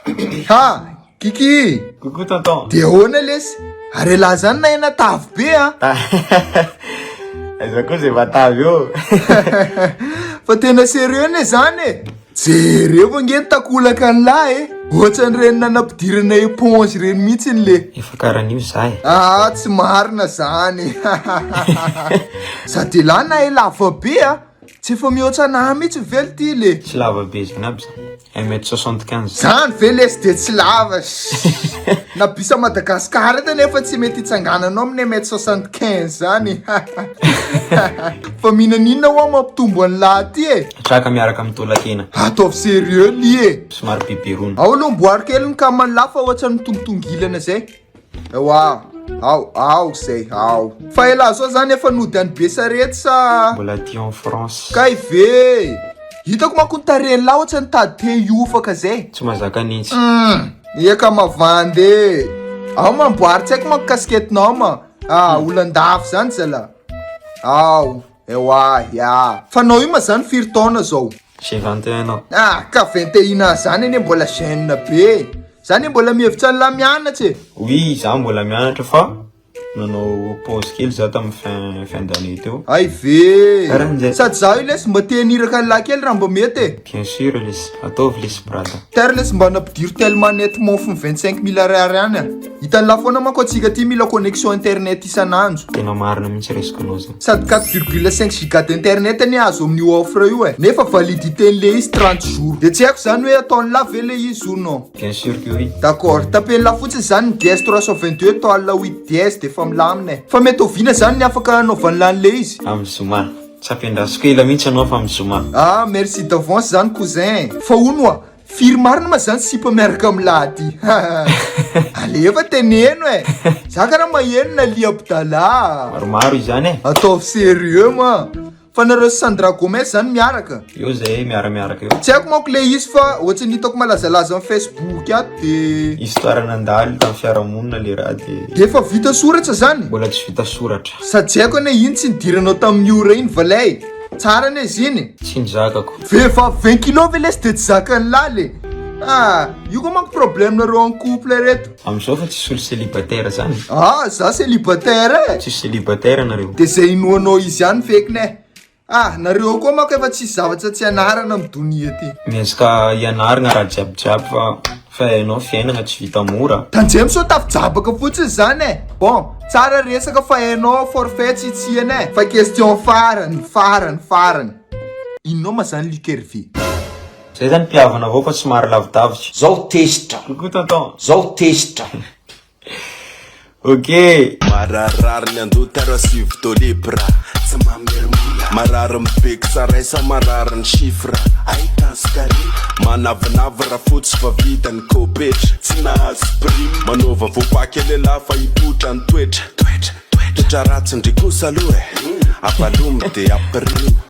Ha, Kiki! Coucou tonton. De ahoana lesy? Are laha zany na ena tavy be a? Aiza koa zay vatavy eo. Fa tena sérieux ne zany e. Jereo va nge takolaka an'lahy e. Ohatran'ireny nanampidirana éponge reny mihitsiny le. Efa karahan'io zahay. Ah, tsy marina zany. Sady lahy na e lava be a. Tsy efa mihoatra na mihitsy vely ty le. Tsy lava be zany aby zany. 1m75. Zany ve lesy de tsy lava. Na bisa Madagasikara eto nefa tsy mety hitsangananao amin'ny 1m75 zany. Fa mihinan'inona hoa mampitombo an'lahy ty e. Traka miaraka amin'ny tolakena. Ataovy sérieux li e. Somary beberona. Ao aloha mboary kely ny kaman'lahy fa ohatran'ny tongitongilana zay. Ewa, ao zay, ao. Fa ela zao zany efa nody any Besarety sa... Mbola ty en France. Kay ve. Hitako manko ny tarehiny lahy ohatran'ny tady te hiofaka zay. Tsy mahazaka nintsy. Eka mavandy. Ao mamboary tsy haiko manko kasketinao ma. Ah, olan-dafy zany zala. Ao, ewa, ya. Fa anao io ma zany firy taona zao? J'ai 21 ans. Ah, ka 21 zany ene mbola jeune be. Zany mbola mihevitra ny lahy mianatra e. Oui, za mbola mianatra fa nanao pause kely za tamin'ny fin d'année teo. Ay ve. Karahan'izay. Sady zaho io lesy mba te haniraka ny lahy kely raha mba mety e. Bien sûr lesy. Ataovy lesy brada. Terre lesy mba nampidiro tellement net mofo 25 000 ariary any a. Hitan'ny laha foana manko atsika ty mila connexion internet isan'andro. Tena marina mihitsy resakanao zay. Sady 4,5 giga d'internet any azo amin'ny offre io e. Nefa validité n'le izy 30 jours. De tsy haiko zany hoe ataon'ny lahy ve le izy ou non. Bien sûr que oui. D'accord, tapeny laha fotsiny zany ny DS 322 toal 8 DS de fa milamina e. Fa mety oviana zany ny afaka anaovan'ny lahy n'le izy. Amin'ny zoma. Tsy ampiandrasiko ela mihitsy anao fa amin'ny zoma. Ah, merci d'avance zany cousin. Fa ono a, firy marina ma zany sipa miaraka amin'ny lahy ty. Alefa teneno e. Za karaha maheno na liam-pidalà. Maromaro izany e. Ataovy sérieux ma. Fa nareo Sandra Gomez zany miaraka. Eo zay miaramiaraka eo. Tsy haiko manko le izy fa ohatrany hitako malazalaza amin'ny Facebook ato de... Histoire nandalo tamin'ny fiarahamonina le raha de... De fa vita soratra zany. Mbola tsy vita soratra. Sady tsy haiko ane ino tsy nidiranao tamin'ny ora iny valay. Tsara ane izy iny. Tsy nizakako. Vefa 20 kilo ve lesy de tsy zakan'ny lahy le. Ah, io koa manko problème nareo en couple reto. Amin'izao fa tsisy olo célibataire zany. Ah, za célibataire e. Tsisy célibataire nareo. De zay inoanao izy ihany fekiny e. Ah, nareo koa manko efa tsisy zavatra tsy anarana amin'ny donia ty. Miezaka ianarana raha jiabijiaby fa hainao fiainana tsy vita mora. Tanjemy so tafijabaka fotsiny zany e. Bon, tsara resaka fa hainao forfait tsitsihana e. Fa question farany. Inona ma zany Lukervi? Zay zany mpiavana avao fa somary lavidavitra. Zao tezitra. Coucou tonton. Zao tezitra. Ok. Mararary ny andotara sivy dolibra tsy mamerimola marary mibeky tsaraisa marary ny chiffre aitaskari manavinavy raha fotsy fa vita ny kopetra tsy nahazo prime manova voapaky lehilahy fa hipotra ny toetra ratsy ndrikosa aloha e apalomy de aprime